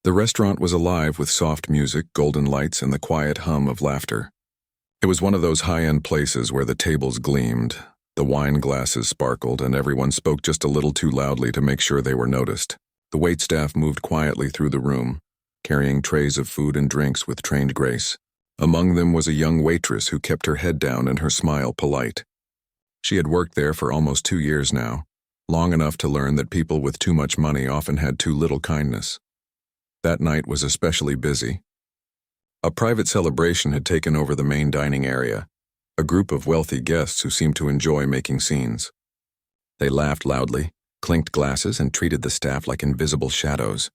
The restaurant was alive with soft music, golden lights, and the quiet hum of laughter. It was one of those high-end places where the tables gleamed, the wine glasses sparkled, and everyone spoke just a little too loudly to make sure they were noticed. The waitstaff moved quietly through the room, carrying trays of food and drinks with trained grace. Among them was a young waitress who kept her head down and her smile polite. She had worked there for almost 2 years now, long enough to learn that people with too much money often had too little kindness. That night was especially busy. A private celebration had taken over the main dining area, a group of wealthy guests who seemed to enjoy making scenes. They laughed loudly, clinked glasses, and treated the staff like invisible shadows.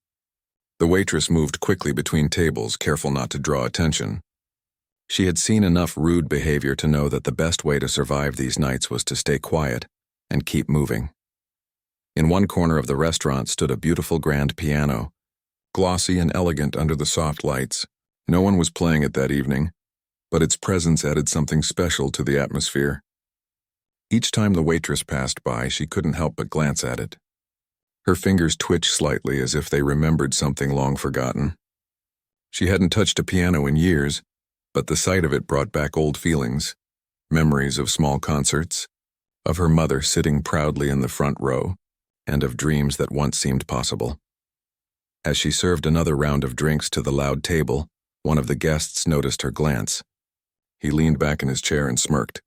The waitress moved quickly between tables, careful not to draw attention. She had seen enough rude behavior to know that the best way to survive these nights was to stay quiet and keep moving. In one corner of the restaurant stood a beautiful grand piano, glossy and elegant under the soft lights. No one was playing it that evening, but its presence added something special to the atmosphere. Each time the waitress passed by, she couldn't help but glance at it. Her fingers twitched slightly as if they remembered something long forgotten. She hadn't touched a piano in years, but the sight of it brought back old feelings, memories of small concerts, of her mother sitting proudly in the front row, and of dreams that once seemed possible. As she served another round of drinks to the loud table, one of the guests noticed her glance. He leaned back in his chair and smirked.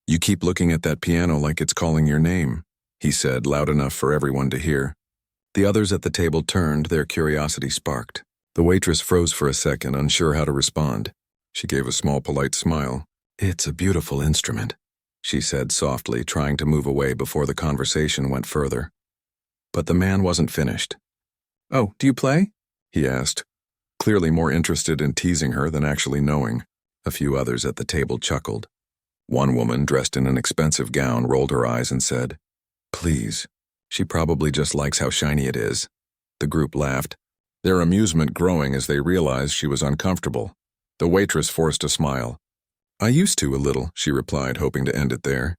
"You keep looking at that piano like it's calling your name," he said, loud enough for everyone to hear. The others at the table turned, their curiosity sparked. The waitress froze for a second, unsure how to respond. She gave a small, polite smile. "It's a beautiful instrument," she said softly, trying to move away before the conversation went further. But the man wasn't finished. "Oh, do you play?" he asked, clearly more interested in teasing her than actually knowing. A few others at the table chuckled. One woman, dressed in an expensive gown, rolled her eyes and said, "Please, she probably just likes how shiny it is." The group laughed, their amusement growing as they realized she was uncomfortable. The waitress forced a smile. "I used to a little," she replied, hoping to end it there.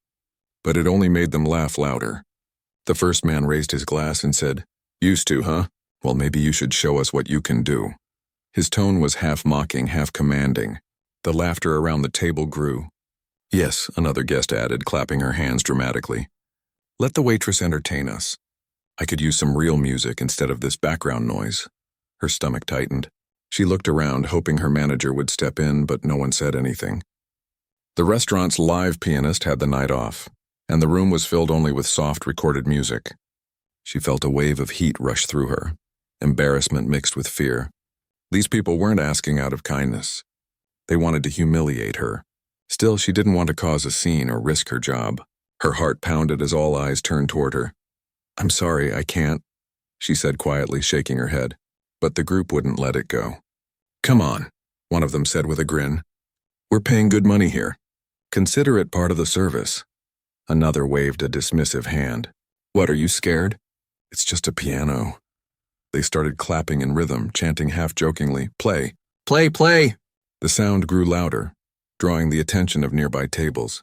But it only made them laugh louder. The first man raised his glass and said, "Used to, huh? Well, maybe you should show us what you can do." His tone was half mocking, half commanding. The laughter around the table grew. "Yes," another guest added, clapping her hands dramatically. "Let the waitress entertain us. I could use some real music instead of this background noise." Her stomach tightened. She looked around, hoping her manager would step in, but no one said anything. The restaurant's live pianist had the night off, and the room was filled only with soft recorded music. She felt a wave of heat rush through her, embarrassment mixed with fear. These people weren't asking out of kindness. They wanted to humiliate her. Still, she didn't want to cause a scene or risk her job. Her heart pounded as all eyes turned toward her. "I'm sorry, I can't," she said quietly, shaking her head. But the group wouldn't let it go. "Come on," one of them said with a grin. "We're paying good money here. Consider it part of the service." Another waved a dismissive hand. "What, are you scared? It's just a piano." They started clapping in rhythm, chanting half-jokingly, "Play! Play, play!" The sound grew louder, drawing the attention of nearby tables.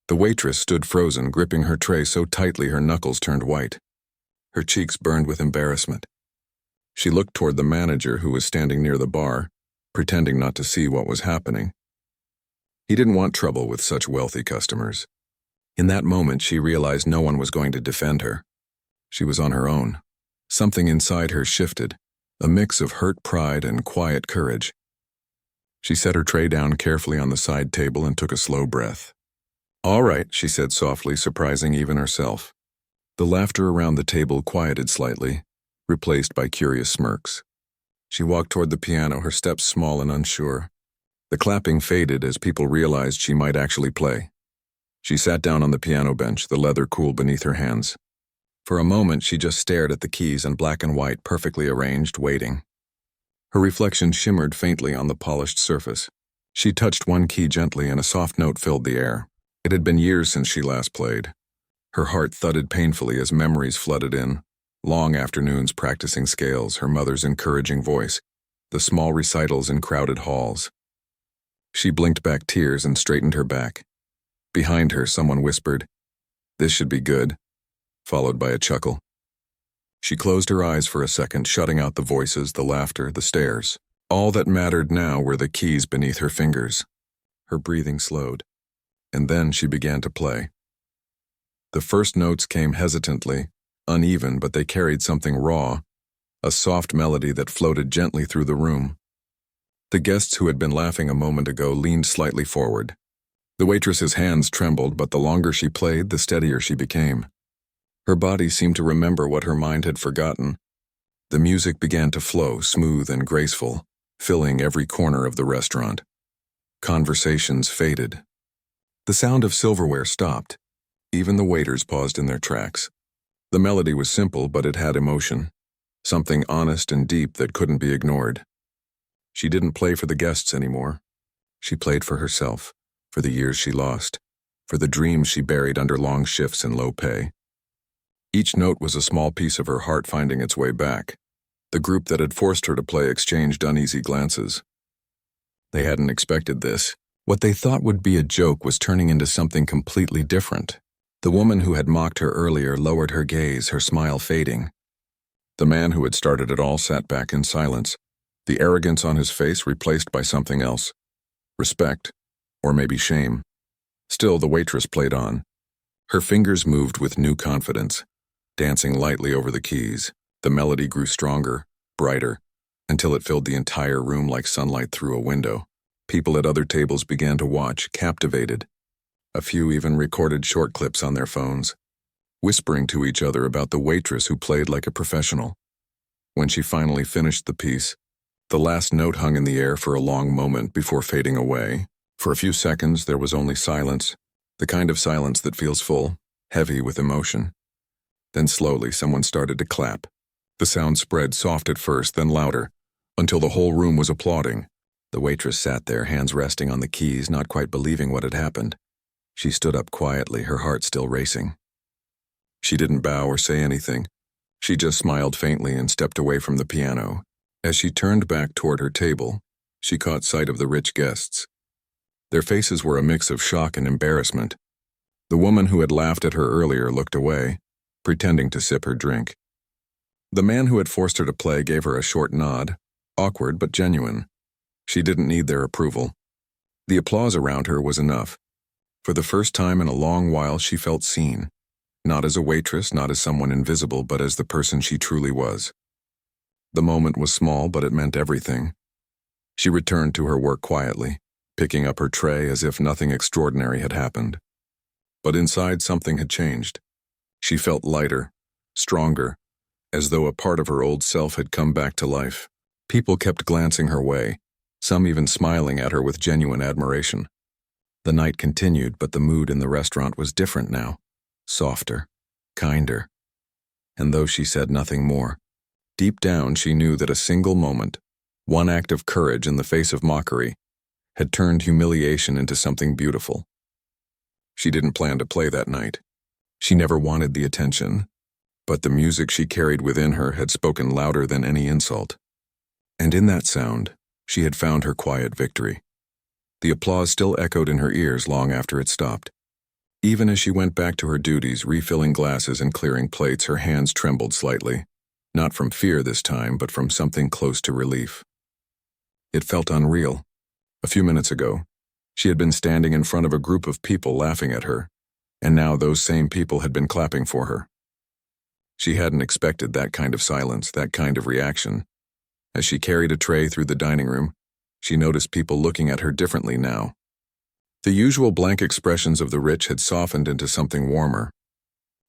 The waitress stood frozen, gripping her tray so tightly her knuckles turned white. Her cheeks burned with embarrassment. She looked toward the manager, who was standing near the bar, pretending not to see what was happening. He didn't want trouble with such wealthy customers. In that moment, she realized no one was going to defend her. She was on her own. Something inside her shifted, a mix of hurt pride and quiet courage. She set her tray down carefully on the side table and took a slow breath. "All right," she said softly, surprising even herself. The laughter around the table quieted slightly, replaced by curious smirks. She walked toward the piano, her steps small and unsure. The clapping faded as people realized she might actually play. She sat down on the piano bench, the leather cool beneath her hands. For a moment, she just stared at the keys in black and white, perfectly arranged, waiting. Her reflection shimmered faintly on the polished surface. She touched one key gently and a soft note filled the air. It had been years since she last played. Her heart thudded painfully as memories flooded in. Long afternoons practicing scales, her mother's encouraging voice, the small recitals in crowded halls. She blinked back tears and straightened her back. Behind her, someone whispered, "This should be good," followed by a chuckle. She closed her eyes for a second, shutting out the voices, the laughter, the stares. All that mattered now were the keys beneath her fingers. Her breathing slowed, and then she began to play. The first notes came hesitantly, uneven, but they carried something raw, a soft melody that floated gently through the room. The guests who had been laughing a moment ago leaned slightly forward. The waitress's hands trembled, but the longer she played, the steadier she became. Her body seemed to remember what her mind had forgotten. The music began to flow, smooth and graceful, filling every corner of the restaurant. Conversations faded. The sound of silverware stopped. Even the waiters paused in their tracks. The melody was simple, but it had emotion. Something honest and deep that couldn't be ignored. She didn't play for the guests anymore. She played for herself, for the years she lost, for the dreams she buried under long shifts and low pay. Each note was a small piece of her heart finding its way back. The group that had forced her to play exchanged uneasy glances. They hadn't expected this. What they thought would be a joke was turning into something completely different. The woman who had mocked her earlier lowered her gaze, her smile fading. The man who had started it all sat back in silence, the arrogance on his face replaced by something else. Respect, or maybe shame. Still, the waitress played on. Her fingers moved with new confidence, dancing lightly over the keys. The melody grew stronger, brighter, until it filled the entire room like sunlight through a window. People at other tables began to watch, captivated. A few even recorded short clips on their phones, whispering to each other about the waitress who played like a professional. When she finally finished the piece, the last note hung in the air for a long moment before fading away. For a few seconds, there was only silence, the kind of silence that feels full, heavy with emotion. Then slowly, someone started to clap. The sound spread, soft at first, then louder, until the whole room was applauding. The waitress sat there, hands resting on the keys, not quite believing what had happened. She stood up quietly, her heart still racing. She didn't bow or say anything. She just smiled faintly and stepped away from the piano. As she turned back toward her table, she caught sight of the rich guests. Their faces were a mix of shock and embarrassment. The woman who had laughed at her earlier looked away, pretending to sip her drink. The man who had forced her to play gave her a short nod, awkward but genuine. She didn't need their approval. The applause around her was enough. For the first time in a long while, she felt seen. Not as a waitress, not as someone invisible, but as the person she truly was. The moment was small, but it meant everything. She returned to her work quietly, picking up her tray as if nothing extraordinary had happened. But inside, something had changed. She felt lighter, stronger, as though a part of her old self had come back to life. People kept glancing her way, some even smiling at her with genuine admiration. The night continued, but the mood in the restaurant was different now, softer, kinder. And though she said nothing more, deep down she knew that a single moment, one act of courage in the face of mockery, had turned humiliation into something beautiful. She didn't plan to play that night. She never wanted the attention, but the music she carried within her had spoken louder than any insult. And in that sound, she had found her quiet victory. The applause still echoed in her ears long after it stopped. Even as she went back to her duties, refilling glasses and clearing plates, her hands trembled slightly, not from fear this time, but from something close to relief. It felt unreal. A few minutes ago, she had been standing in front of a group of people laughing at her, and now those same people had been clapping for her. She hadn't expected that kind of silence, that kind of reaction. As she carried a tray through the dining room, she noticed people looking at her differently now. The usual blank expressions of the rich had softened into something warmer.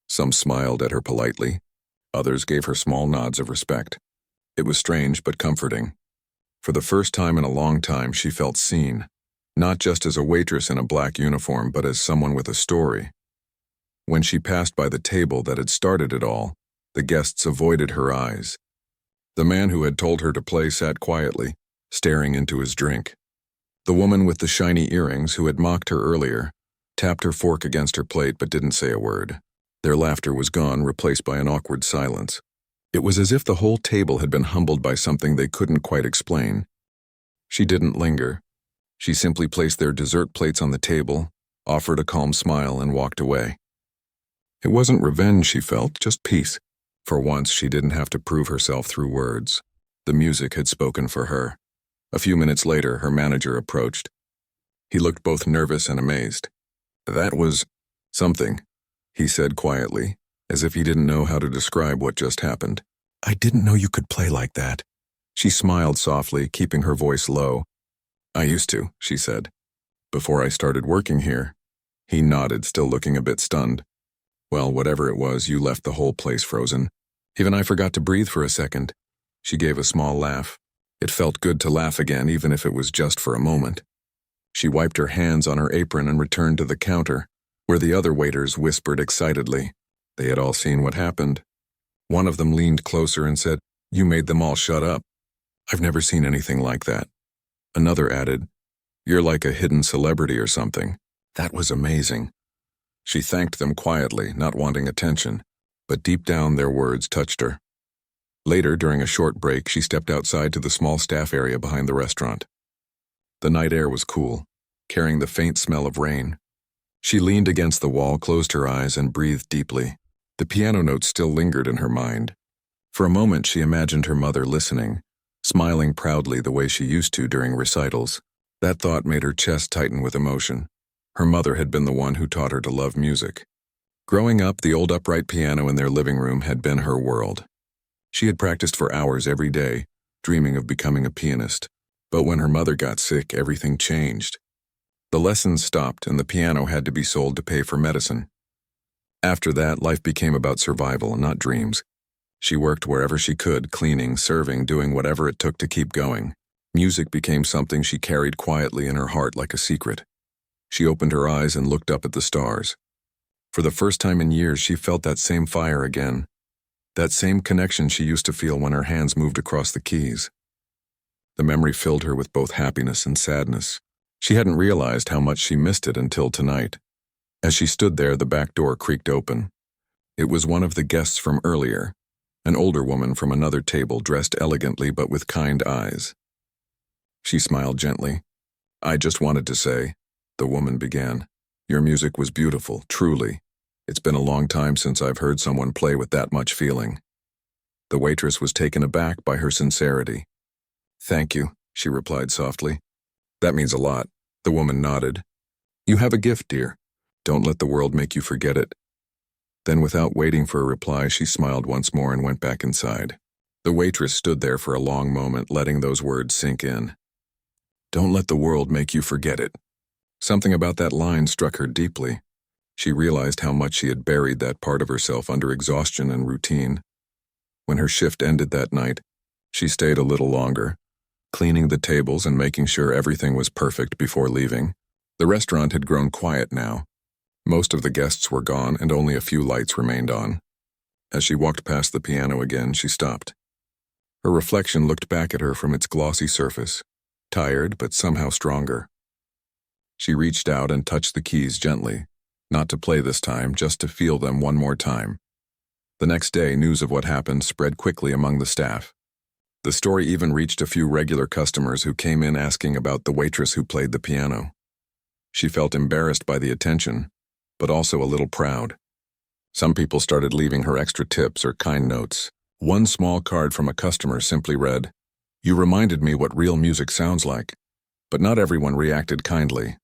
Some smiled at her politely, others gave her small nods of respect. It was strange but comforting. For the first time in a long time, she felt seen, not just as a waitress in a black uniform, but as someone with a story. When she passed by the table that had started it all, the guests avoided her eyes. The man who had told her to play sat quietly, staring into his drink. The woman with the shiny earrings who had mocked her earlier tapped her fork against her plate but didn't say a word. Their laughter was gone, replaced by an awkward silence. It was as if the whole table had been humbled by something they couldn't quite explain. She didn't linger. She simply placed their dessert plates on the table, offered a calm smile, and walked away. It wasn't revenge she felt, just peace. For once, she didn't have to prove herself through words. The music had spoken for her. A few minutes later, her manager approached. He looked both nervous and amazed. "That was something," he said quietly, as if he didn't know how to describe what just happened. "I didn't know you could play like that." She smiled softly, keeping her voice low. "I used to," she said, "before I started working here." He nodded, still looking a bit stunned. "Well, whatever it was, you left the whole place frozen. Even I forgot to breathe for a second." She gave a small laugh. It felt good to laugh again, even if it was just for a moment. She wiped her hands on her apron and returned to the counter, where the other waiters whispered excitedly. They had all seen what happened. One of them leaned closer and said, "You made them all shut up." "I've never seen anything like that." Another added, "You're like a hidden celebrity or something." That was amazing. She thanked them quietly, not wanting attention, but deep down their words touched her. Later, during a short break, she stepped outside to the small staff area behind the restaurant. The night air was cool, carrying the faint smell of rain. She leaned against the wall, closed her eyes, and breathed deeply. The piano notes still lingered in her mind. For a moment, she imagined her mother listening, smiling proudly the way she used to during recitals. That thought made her chest tighten with emotion. Her mother had been the one who taught her to love music. Growing up, the old upright piano in their living room had been her world. She had practiced for hours every day, dreaming of becoming a pianist. But when her mother got sick, everything changed. The lessons stopped, and the piano had to be sold to pay for medicine. After that, life became about survival, not dreams. She worked wherever she could, cleaning, serving, doing whatever it took to keep going. Music became something she carried quietly in her heart like a secret. She opened her eyes and looked up at the stars. For the first time in years, she felt that same fire again. That same connection she used to feel when her hands moved across the keys. The memory filled her with both happiness and sadness. She hadn't realized how much she missed it until tonight. As she stood there, the back door creaked open. It was one of the guests from earlier, an older woman from another table, dressed elegantly but with kind eyes. She smiled gently. "I just wanted to say," the woman began, "your music was beautiful, truly. It's been a long time since I've heard someone play with that much feeling." The waitress was taken aback by her sincerity. "Thank you," she replied softly. "That means a lot." The woman nodded. "You have a gift, dear. Don't let the world make you forget it." Then, without waiting for a reply, she smiled once more and went back inside. The waitress stood there for a long moment, letting those words sink in. "Don't let the world make you forget it." Something about that line struck her deeply. She realized how much she had buried that part of herself under exhaustion and routine. When her shift ended that night, she stayed a little longer, cleaning the tables and making sure everything was perfect before leaving. The restaurant had grown quiet now. Most of the guests were gone and only a few lights remained on. As she walked past the piano again, she stopped. Her reflection looked back at her from its glossy surface, tired but somehow stronger. She reached out and touched the keys gently, not to play this time, just to feel them one more time. The next day, news of what happened spread quickly among the staff. The story even reached a few regular customers who came in asking about the waitress who played the piano. She felt embarrassed by the attention, but also a little proud. Some people started leaving her extra tips or kind notes. One small card from a customer simply read, "You reminded me what real music sounds like." But not everyone reacted kindly.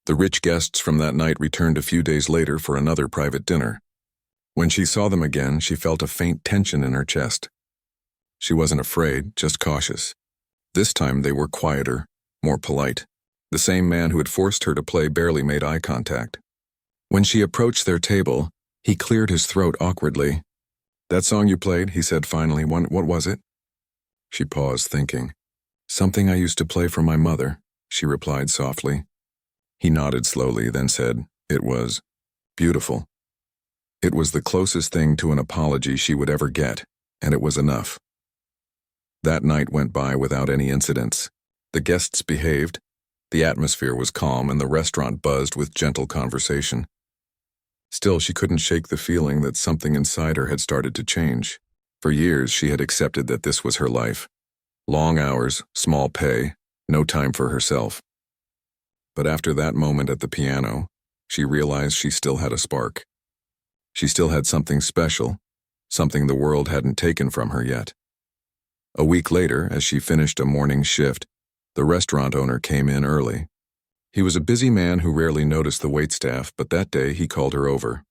The rich guests from that night returned a few days later for another private dinner. When she saw them again, she felt a faint tension in her chest. She wasn't afraid, just cautious. This time they were quieter, more polite. The same man who had forced her to play barely made eye contact. When she approached their table, he cleared his throat awkwardly. "That song you played," he said finally, "what was it?" She paused, thinking. "Something I used to play for my mother," she replied softly. He nodded slowly, then said, "It was beautiful." It was the closest thing to an apology she would ever get, and it was enough. That night went by without any incidents. The guests behaved, the atmosphere was calm, and the restaurant buzzed with gentle conversation. Still, she couldn't shake the feeling that something inside her had started to change. For years, she had accepted that this was her life. Long hours, small pay, no time for herself. But after that moment at the piano, she realized she still had a spark. She still had something special, something the world hadn't taken from her yet. A week later, as she finished a morning shift, the restaurant owner came in early. He was a busy man who rarely noticed the waitstaff, but that day he called her over.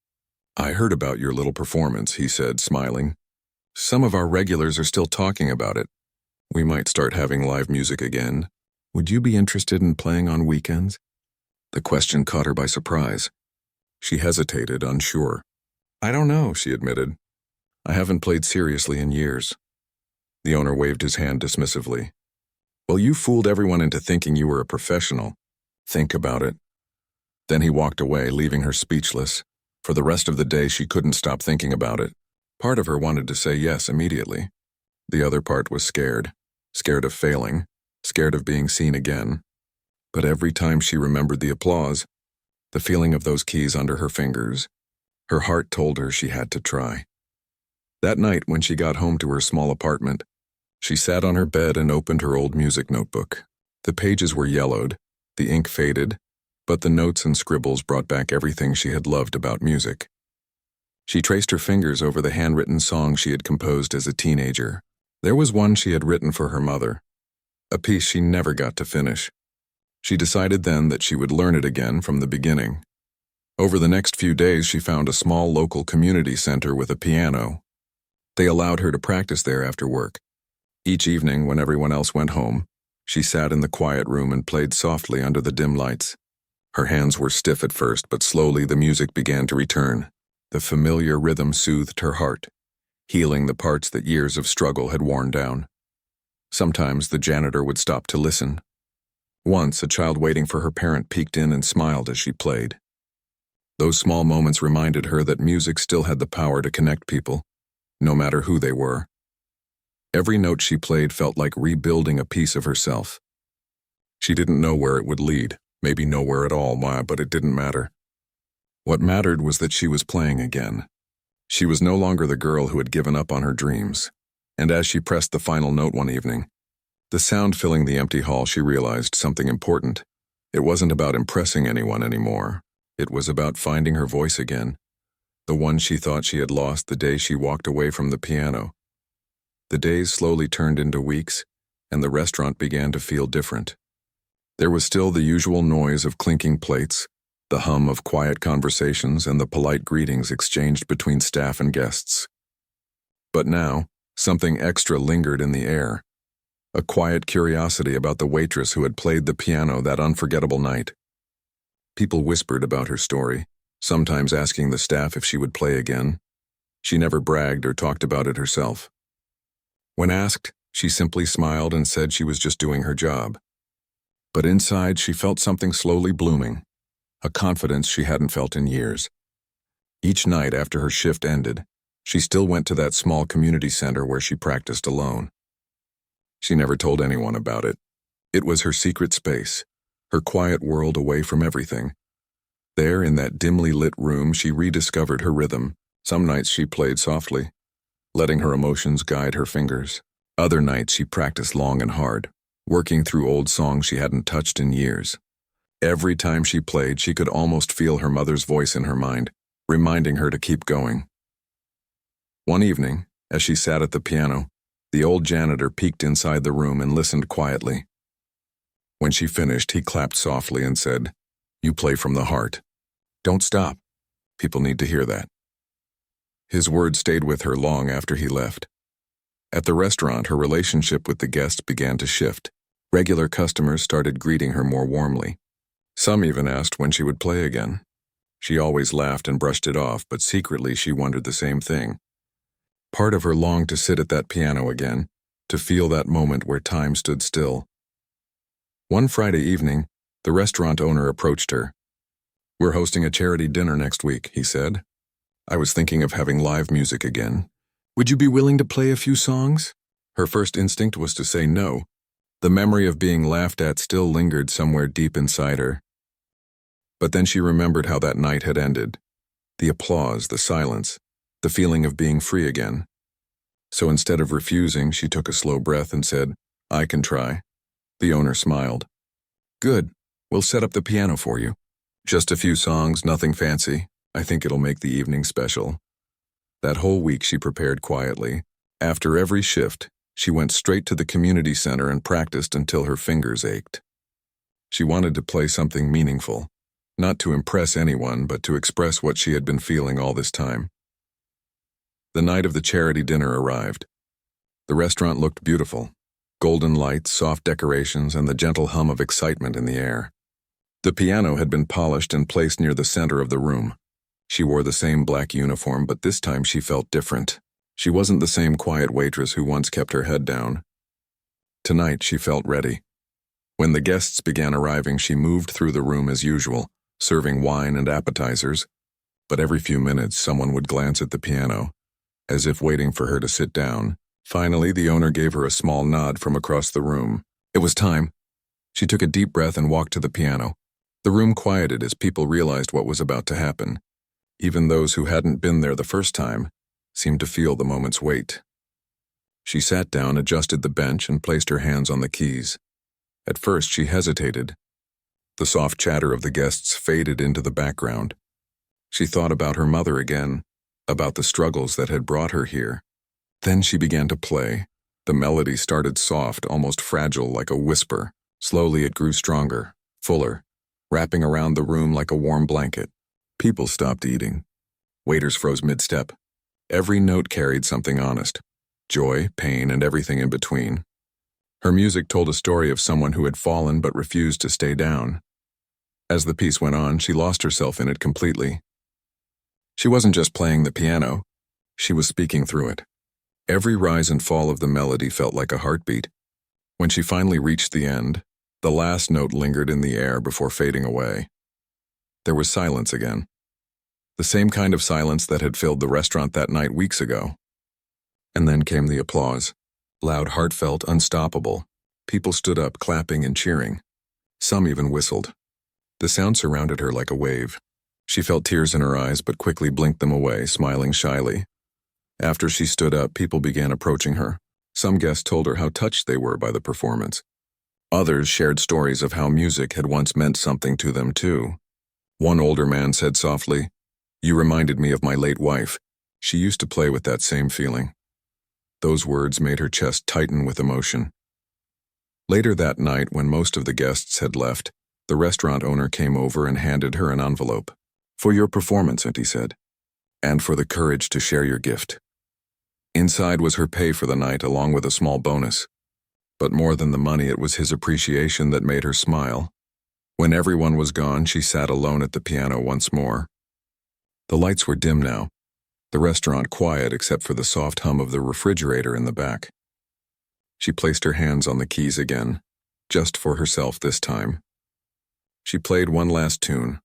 "I heard about your little performance," he said, smiling. "Some of our regulars are still talking about it. We might start having live music again. Would you be interested in playing on weekends?" The question caught her by surprise. She hesitated, unsure. "I don't know," she admitted. "I haven't played seriously in years." The owner waved his hand dismissively. "Well, you fooled everyone into thinking you were a professional. Think about it." Then he walked away, leaving her speechless. For the rest of the day, she couldn't stop thinking about it. Part of her wanted to say yes immediately. The other part was scared. Scared of failing. Scared of being seen again. But every time she remembered the applause, the feeling of those keys under her fingers, her heart told her she had to try. That night, when she got home to her small apartment, she sat on her bed and opened her old music notebook. The pages were yellowed, the ink faded, but the notes and scribbles brought back everything she had loved about music. She traced her fingers over the handwritten songs she had composed as a teenager. There was one she had written for her mother, a piece she never got to finish. She decided then that she would learn it again from the beginning. Over the next few days, she found a small local community center with a piano. They allowed her to practice there after work. Each evening, when everyone else went home, she sat in the quiet room and played softly under the dim lights. Her hands were stiff at first, but slowly the music began to return. The familiar rhythm soothed her heart, healing the parts that years of struggle had worn down. Sometimes the janitor would stop to listen. Once, a child waiting for her parent peeked in and smiled as she played. Those small moments reminded her that music still had the power to connect people, no matter who they were. Every note she played felt like rebuilding a piece of herself. She didn't know where it would lead, maybe nowhere at all, but it didn't matter. What mattered was that she was playing again. She was no longer the girl who had given up on her dreams, and as she pressed the final note one evening, the sound filling the empty hall, she realized something important. It wasn't about impressing anyone anymore. It was about finding her voice again, the one she thought she had lost the day she walked away from the piano. The days slowly turned into weeks, and the restaurant began to feel different. There was still the usual noise of clinking plates, the hum of quiet conversations, and the polite greetings exchanged between staff and guests. But now, something extra lingered in the air. A quiet curiosity about the waitress who had played the piano that unforgettable night. People whispered about her story, sometimes asking the staff if she would play again. She never bragged or talked about it herself. When asked, she simply smiled and said she was just doing her job. But inside, she felt something slowly blooming, a confidence she hadn't felt in years. Each night after her shift ended, she still went to that small community center where she practiced alone. She never told anyone about it. It was her secret space, her quiet world away from everything. There, in that dimly lit room, she rediscovered her rhythm. Some nights she played softly, letting her emotions guide her fingers. Other nights she practiced long and hard, working through old songs she hadn't touched in years. Every time she played, she could almost feel her mother's voice in her mind, reminding her to keep going. One evening, as she sat at the piano, the old janitor peeked inside the room and listened quietly. When she finished, he clapped softly and said, "You play from the heart. Don't stop. People need to hear that." His words stayed with her long after he left. At the restaurant, her relationship with the guests began to shift. Regular customers started greeting her more warmly. Some even asked when she would play again. She always laughed and brushed it off, but secretly she wondered the same thing. Part of her longed to sit at that piano again, to feel that moment where time stood still. One Friday evening, the restaurant owner approached her. "We're hosting a charity dinner next week," he said. "I was thinking of having live music again. Would you be willing to play a few songs?" Her first instinct was to say no. The memory of being laughed at still lingered somewhere deep inside her. But then she remembered how that night had ended. The applause, the silence, the feeling of being free again. So instead of refusing, she took a slow breath and said, "I can try." The owner smiled. "Good. We'll set up the piano for you. Just a few songs, nothing fancy. I think it'll make the evening special." That whole week she prepared quietly. After every shift, she went straight to the community center and practiced until her fingers ached. She wanted to play something meaningful, not to impress anyone, but to express what she had been feeling all this time. The night of the charity dinner arrived. The restaurant looked beautiful. Golden lights, soft decorations, and the gentle hum of excitement in the air. The piano had been polished and placed near the center of the room. She wore the same black uniform, but this time she felt different. She wasn't the same quiet waitress who once kept her head down. Tonight she felt ready. When the guests began arriving, she moved through the room as usual, serving wine and appetizers. But every few minutes someone would glance at the piano, as if waiting for her to sit down. Finally, the owner gave her a small nod from across the room. It was time. She took a deep breath and walked to the piano. The room quieted as people realized what was about to happen. Even those who hadn't been there the first time seemed to feel the moment's weight. She sat down, adjusted the bench, and placed her hands on the keys. At first, she hesitated. The soft chatter of the guests faded into the background. She thought about her mother again, about the struggles that had brought her here. Then she began to play. The melody started soft, almost fragile, like a whisper. Slowly it grew stronger, fuller, wrapping around the room like a warm blanket. People stopped eating. Waiters froze mid-step. Every note carried something honest. Joy, pain, and everything in between. Her music told a story of someone who had fallen but refused to stay down. As the piece went on, she lost herself in it completely. She wasn't just playing the piano. She was speaking through it. Every rise and fall of the melody felt like a heartbeat. When she finally reached the end, the last note lingered in the air before fading away. There was silence again. The same kind of silence that had filled the restaurant that night weeks ago. And then came the applause. Loud, heartfelt, unstoppable. People stood up, clapping and cheering. Some even whistled. The sound surrounded her like a wave. She felt tears in her eyes, but quickly blinked them away, smiling shyly. After she stood up, people began approaching her. Some guests told her how touched they were by the performance. Others shared stories of how music had once meant something to them too. One older man said softly, "You reminded me of my late wife. She used to play with that same feeling." Those words made her chest tighten with emotion. Later that night, when most of the guests had left, the restaurant owner came over and handed her an envelope. "For your performance," he said, "and for the courage to share your gift." Inside was her pay for the night, along with a small bonus. But more than the money, it was his appreciation that made her smile. When everyone was gone, she sat alone at the piano once more. The lights were dim now, the restaurant quiet except for the soft hum of the refrigerator in the back. She placed her hands on the keys again, just for herself this time. She played one last tune,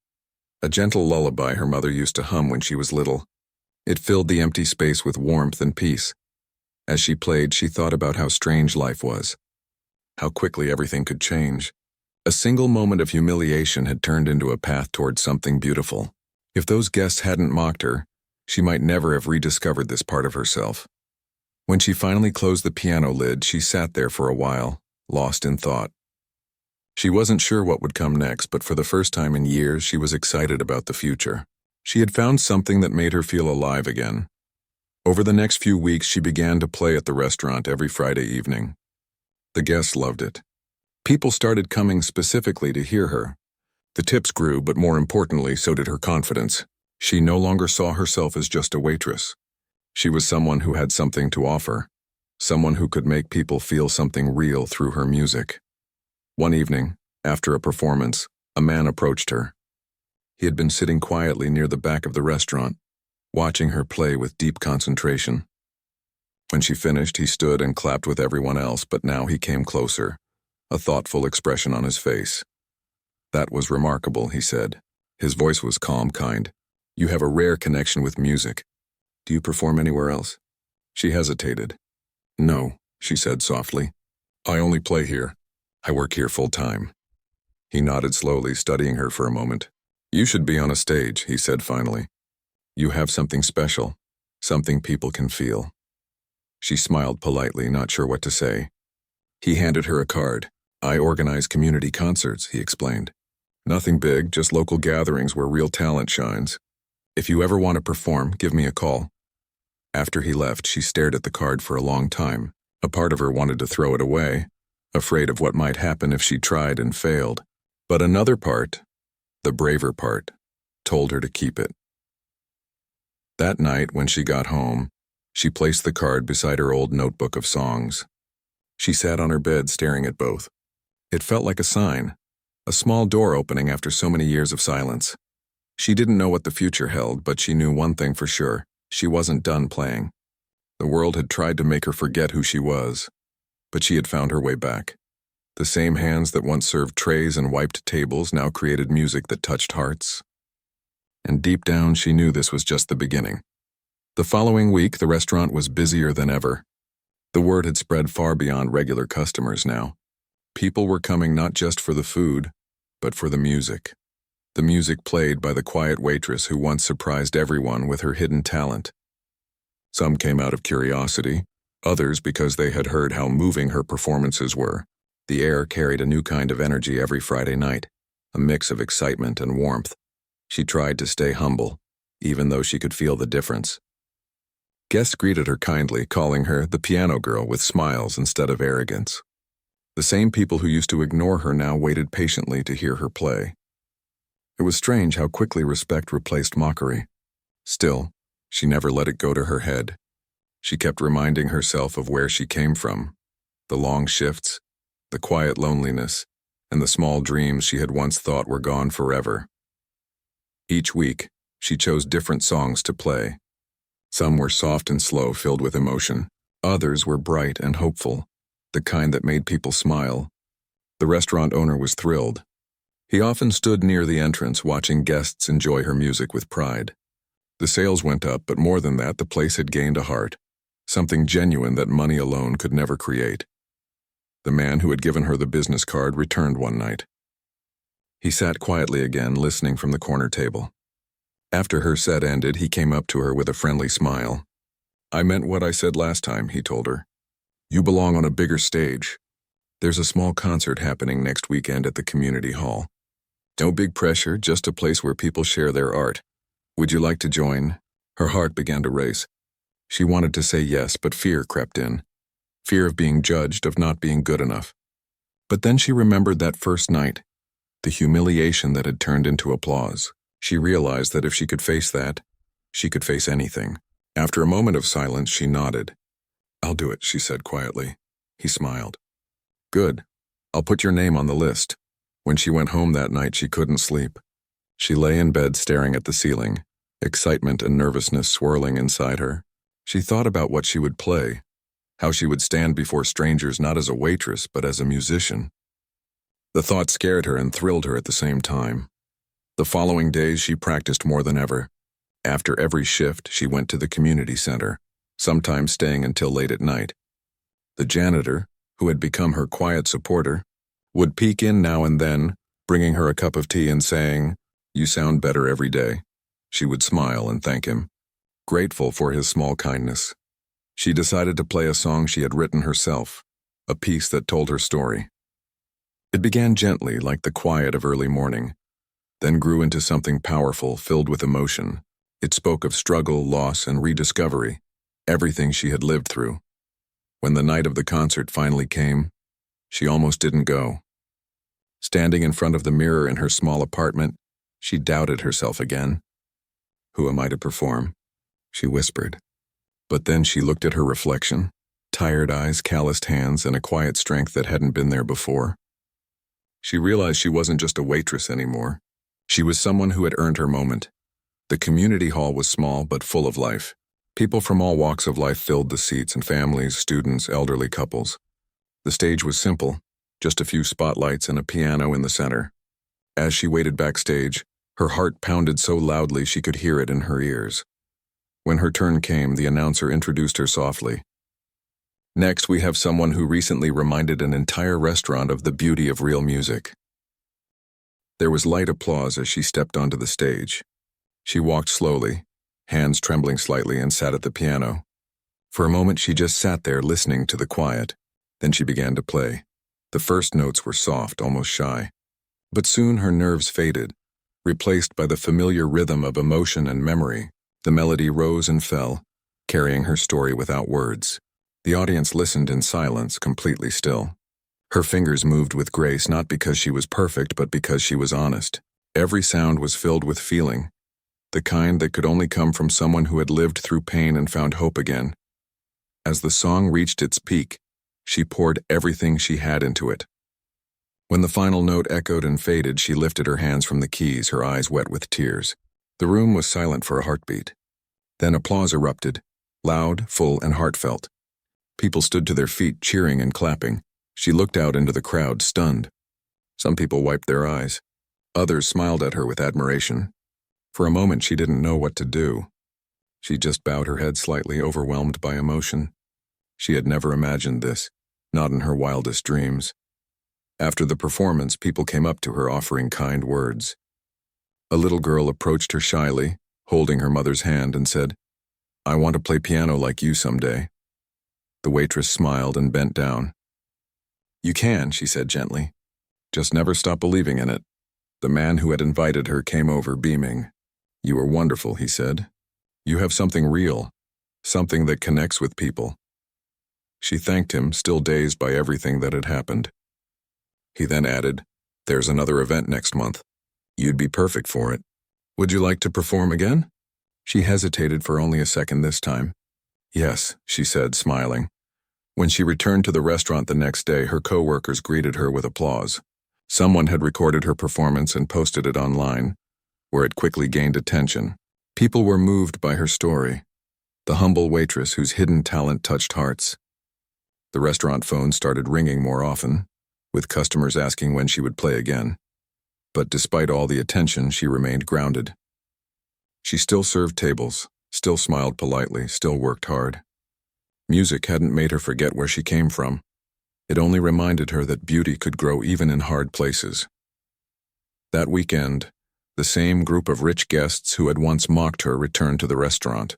a gentle lullaby her mother used to hum when she was little. It filled the empty space with warmth and peace. As she played, she thought about how strange life was, how quickly everything could change. A single moment of humiliation had turned into a path toward something beautiful. If those guests hadn't mocked her, she might never have rediscovered this part of herself. When she finally closed the piano lid, she sat there for a while, lost in thought. She wasn't sure what would come next, but for the first time in years, she was excited about the future. She had found something that made her feel alive again. Over the next few weeks, she began to play at the restaurant every Friday evening. The guests loved it. People started coming specifically to hear her. The tips grew, but more importantly, so did her confidence. She no longer saw herself as just a waitress. She was someone who had something to offer, someone who could make people feel something real through her music. One evening, after a performance, a man approached her. He had been sitting quietly near the back of the restaurant, watching her play with deep concentration. When she finished, he stood and clapped with everyone else, but now he came closer, a thoughtful expression on his face. "That was remarkable," he said. His voice was calm, kind. "You have a rare connection with music. Do you perform anywhere else?" She hesitated. "No," she said softly. "I only play here. I work here full-time." He nodded slowly, studying her for a moment. "You should be on a stage," he said finally. "You have something special, something people can feel." She smiled politely, not sure what to say. He handed her a card. "I organize community concerts," he explained. "Nothing big, just local gatherings where real talent shines. If you ever want to perform, give me a call." After he left, she stared at the card for a long time. A part of her wanted to throw it away, afraid of what might happen if she tried and failed. But another part, the braver part, told her to keep it. That night, when she got home, she placed the card beside her old notebook of songs. She sat on her bed staring at both. It felt like a sign, a small door opening after so many years of silence. She didn't know what the future held, but she knew one thing for sure: she wasn't done playing. The world had tried to make her forget who she was, but she had found her way back. The same hands that once served trays and wiped tables now created music that touched hearts. And deep down, she knew this was just the beginning. The following week, the restaurant was busier than ever. The word had spread far beyond regular customers now. People were coming not just for the food, but for the music. The music played by the quiet waitress who once surprised everyone with her hidden talent. Some came out of curiosity, others because they had heard how moving her performances were. The air carried a new kind of energy every Friday night, a mix of excitement and warmth. She tried to stay humble, even though she could feel the difference. Guests greeted her kindly, calling her the piano girl with smiles instead of arrogance. The same people who used to ignore her now waited patiently to hear her play. It was strange how quickly respect replaced mockery. Still, she never let it go to her head. She kept reminding herself of where she came from, the long shifts, the quiet loneliness, and the small dreams she had once thought were gone forever. Each week, she chose different songs to play. Some were soft and slow, filled with emotion. Others were bright and hopeful, the kind that made people smile. The restaurant owner was thrilled. He often stood near the entrance, watching guests enjoy her music with pride. The sales went up, but more than that, the place had gained a heart, something genuine that money alone could never create. The man who had given her the business card returned one night. He sat quietly again, listening from the corner table. After her set ended, he came up to her with a friendly smile. "I meant what I said last time," he told her. "You belong on a bigger stage. There's a small concert happening next weekend at the community hall. No big pressure, just a place where people share their art. Would you like to join?" Her heart began to race. She wanted to say yes, but fear crept in. Fear of being judged, of not being good enough. But then she remembered that first night, the humiliation that had turned into applause. She realized that if she could face that, she could face anything. After a moment of silence, she nodded. "I'll do it," she said quietly. He smiled. "Good. I'll put your name on the list." When she went home that night, she couldn't sleep. She lay in bed staring at the ceiling, excitement and nervousness swirling inside her. She thought about what she would play, how she would stand before strangers not as a waitress but as a musician. The thought scared her and thrilled her at the same time. The following days, she practiced more than ever. After every shift, she went to the community center, sometimes staying until late at night. The janitor, who had become her quiet supporter, would peek in now and then, bringing her a cup of tea and saying, "You sound better every day." She would smile and thank him, grateful for his small kindness. She decided to play a song she had written herself, a piece that told her story. It began gently, like the quiet of early morning, then grew into something powerful, filled with emotion. It spoke of struggle, loss, and rediscovery, everything she had lived through. When the night of the concert finally came, she almost didn't go. Standing in front of the mirror in her small apartment, she doubted herself again. "Who am I to perform?" she whispered. But then she looked at her reflection, tired eyes, calloused hands, and a quiet strength that hadn't been there before. She realized she wasn't just a waitress anymore. She was someone who had earned her moment. The community hall was small but full of life. People from all walks of life filled the seats, and families, students, elderly couples. The stage was simple, just a few spotlights and a piano in the center. As she waited backstage, her heart pounded so loudly she could hear it in her ears. When her turn came, the announcer introduced her softly. "Next, we have someone who recently reminded an entire restaurant of the beauty of real music." There was light applause as she stepped onto the stage. She walked slowly, hands trembling slightly, and sat at the piano. For a moment, she just sat there listening to the quiet. Then she began to play. The first notes were soft, almost shy. But soon her nerves faded, replaced by the familiar rhythm of emotion and memory. The melody rose and fell, carrying her story without words. The audience listened in silence, completely still. Her fingers moved with grace not because she was perfect, but because she was honest. Every sound was filled with feeling, the kind that could only come from someone who had lived through pain and found hope again. As the song reached its peak, she poured everything she had into it. When the final note echoed and faded, she lifted her hands from the keys, her eyes wet with tears. The room was silent for a heartbeat. Then applause erupted, loud, full, and heartfelt. People stood to their feet, cheering and clapping. She looked out into the crowd, stunned. Some people wiped their eyes. Others smiled at her with admiration. For a moment, she didn't know what to do. She just bowed her head slightly, overwhelmed by emotion. She had never imagined this, not in her wildest dreams. After the performance, people came up to her offering kind words. A little girl approached her shyly, holding her mother's hand, and said, "I want to play piano like you someday." The waitress smiled and bent down. "You can," she said gently. "Just never stop believing in it." The man who had invited her came over, beaming. "You are wonderful," he said. "You have something real, something that connects with people." She thanked him, still dazed by everything that had happened. He then added, "There's another event next month. You'd be perfect for it. Would you like to perform again?" She hesitated for only a second this time. "Yes," she said, smiling. When she returned to the restaurant the next day, her co-workers greeted her with applause. Someone had recorded her performance and posted it online, where it quickly gained attention. People were moved by her story, the humble waitress whose hidden talent touched hearts. The restaurant phone started ringing more often, with customers asking when she would play again. But despite all the attention, she remained grounded. She still served tables, still smiled politely, still worked hard. Music hadn't made her forget where she came from. It only reminded her that beauty could grow even in hard places. That weekend, the same group of rich guests who had once mocked her returned to the restaurant.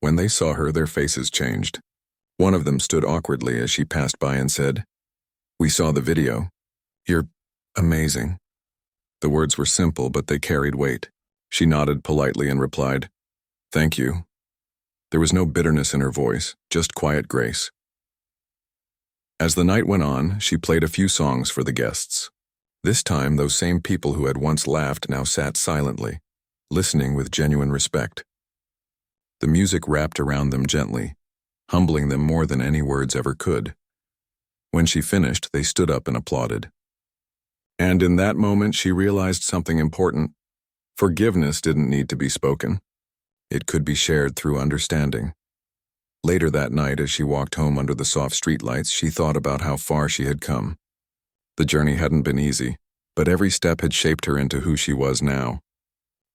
When they saw her, their faces changed. One of them stood awkwardly as she passed by and said, "We saw the video. You're amazing." The words were simple, but they carried weight. She nodded politely and replied, "Thank you." There was no bitterness in her voice, just quiet grace. As the night went on, she played a few songs for the guests. This time, those same people who had once laughed now sat silently, listening with genuine respect. The music wrapped around them gently, humbling them more than any words ever could. When she finished, they stood up and applauded. And in that moment, she realized something important. Forgiveness didn't need to be spoken. It could be shared through understanding. Later that night, as she walked home under the soft streetlights, she thought about how far she had come. The journey hadn't been easy, but every step had shaped her into who she was now.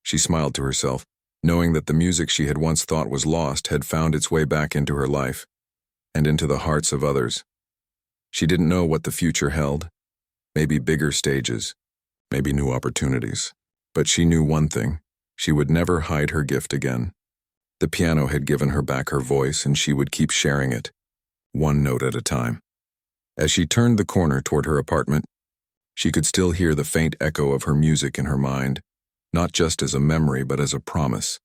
She smiled to herself, knowing that the music she had once thought was lost had found its way back into her life, and into the hearts of others. She didn't know what the future held. Maybe bigger stages, maybe new opportunities. But she knew one thing: she would never hide her gift again. The piano had given her back her voice, and she would keep sharing it, one note at a time. As she turned the corner toward her apartment, she could still hear the faint echo of her music in her mind, not just as a memory, but as a promise.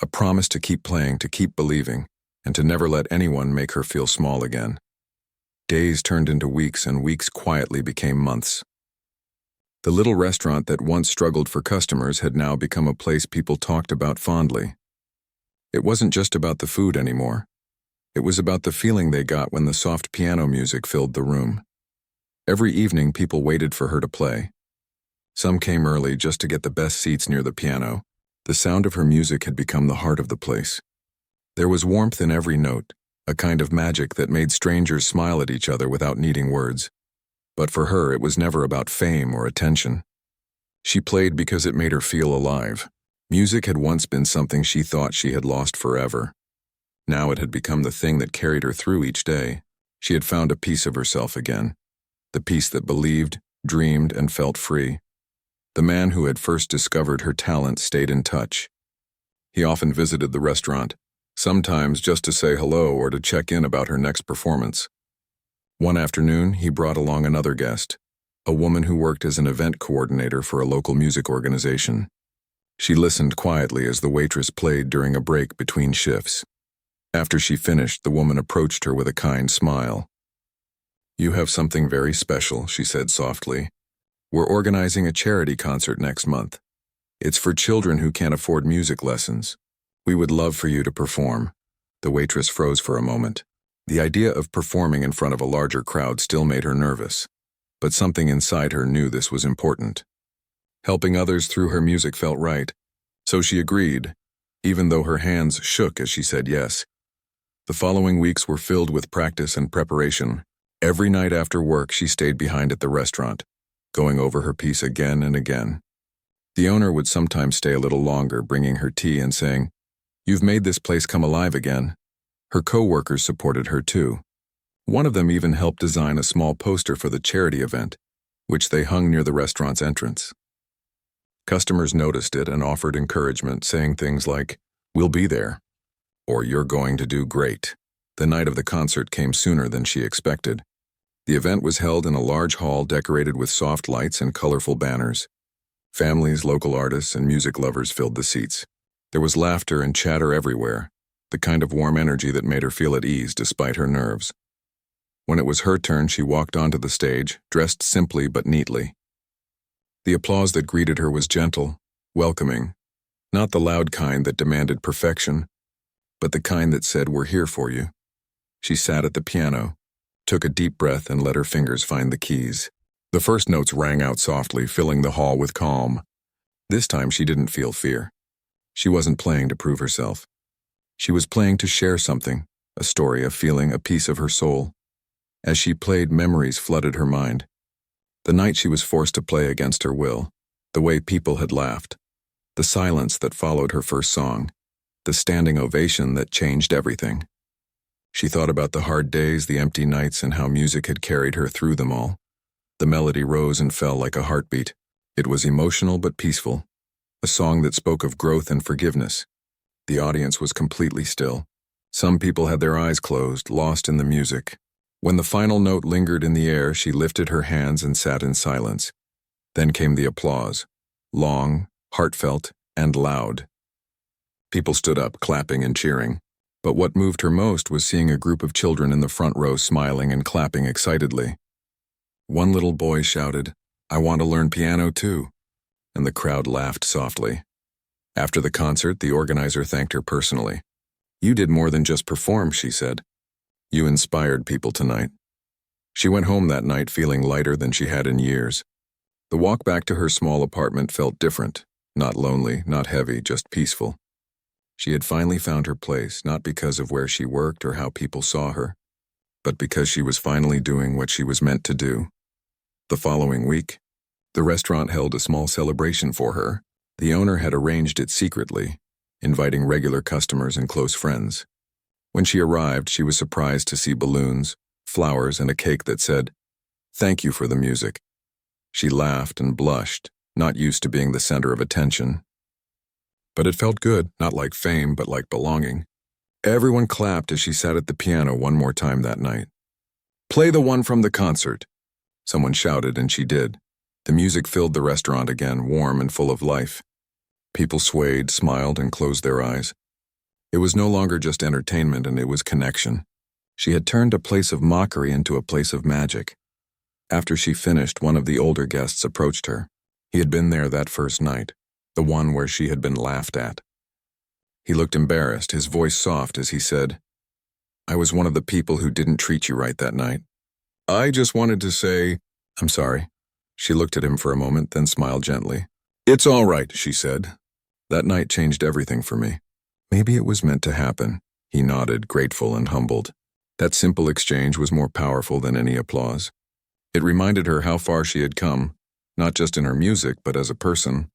A promise to keep playing, to keep believing, and to never let anyone make her feel small again. Days turned into weeks, and weeks quietly became months. The little restaurant that once struggled for customers had now become a place people talked about fondly. It wasn't just about the food anymore. It was about the feeling they got when the soft piano music filled the room. Every evening, people waited for her to play. Some came early just to get the best seats near the piano. The sound of her music had become the heart of the place. There was warmth in every note, a kind of magic that made strangers smile at each other without needing words. But for her, it was never about fame or attention. She played because it made her feel alive. Music had once been something she thought she had lost forever. Now it had become the thing that carried her through each day. She had found a piece of herself again, the piece that believed, dreamed, and felt free. The man who had first discovered her talent stayed in touch. He often visited the restaurant, sometimes just to say hello or to check in about her next performance. One afternoon, he brought along another guest, a woman who worked as an event coordinator for a local music organization. She listened quietly as the waitress played during a break between shifts. After she finished, the woman approached her with a kind smile. "You have something very special," she said softly. "We're organizing a charity concert next month. It's for children who can't afford music lessons. We would love for you to perform." The waitress froze for a moment. The idea of performing in front of a larger crowd still made her nervous, but something inside her knew this was important. Helping others through her music felt right, so she agreed, even though her hands shook as she said yes. The following weeks were filled with practice and preparation. Every night after work, she stayed behind at the restaurant, going over her piece again and again. The owner would sometimes stay a little longer, bringing her tea and saying, "You've made this place come alive again." Her co-workers supported her too. One of them even helped design a small poster for the charity event, which they hung near the restaurant's entrance. Customers noticed it and offered encouragement, saying things like, "We'll be there," or "You're going to do great." The night of the concert came sooner than she expected. The event was held in a large hall decorated with soft lights and colorful banners. Families, local artists, and music lovers filled the seats. There was laughter and chatter everywhere, the kind of warm energy that made her feel at ease despite her nerves. When it was her turn, she walked onto the stage, dressed simply but neatly. The applause that greeted her was gentle, welcoming, not the loud kind that demanded perfection, but the kind that said, "We're here for you." She sat at the piano, took a deep breath, and let her fingers find the keys. The first notes rang out softly, filling the hall with calm. This time she didn't feel fear. She wasn't playing to prove herself. She was playing to share something, a story, a feeling, a piece of her soul. As she played, memories flooded her mind. The night she was forced to play against her will, the way people had laughed, the silence that followed her first song, the standing ovation that changed everything. She thought about the hard days, the empty nights, and how music had carried her through them all. The melody rose and fell like a heartbeat. It was emotional but peaceful, a song that spoke of growth and forgiveness. The audience was completely still. Some people had their eyes closed, lost in the music. When the final note lingered in the air, she lifted her hands and sat in silence. Then came the applause, long, heartfelt, and loud. People stood up, clapping and cheering. But what moved her most was seeing a group of children in the front row smiling and clapping excitedly. One little boy shouted, "I want to learn piano too," and the crowd laughed softly. After the concert, the organizer thanked her personally. "You did more than just perform," she said. "You inspired people tonight." She went home that night feeling lighter than she had in years. The walk back to her small apartment felt different, not lonely, not heavy, just peaceful. She had finally found her place, not because of where she worked or how people saw her, but because she was finally doing what she was meant to do. The following week, the restaurant held a small celebration for her. The owner had arranged it secretly, inviting regular customers and close friends. When she arrived, she was surprised to see balloons, flowers, and a cake that said, "Thank you for the music." She laughed and blushed, not used to being the center of attention. But it felt good, not like fame, but like belonging. Everyone clapped as she sat at the piano one more time that night. "Play the one from the concert," someone shouted, and she did. The music filled the restaurant again, warm and full of life. People swayed, smiled, and closed their eyes. It was no longer just entertainment, and it was connection. She had turned a place of mockery into a place of magic. After she finished, one of the older guests approached her. He had been there that first night, the one where she had been laughed at. He looked embarrassed, his voice soft as he said, "I was one of the people who didn't treat you right that night. I just wanted to say, I'm sorry." She looked at him for a moment, then smiled gently. "It's all right," she said. "That night changed everything for me." Maybe it was meant to happen. He nodded, grateful and humbled. That simple exchange was more powerful than any applause. It reminded her how far she had come, not just in her music, but as a person.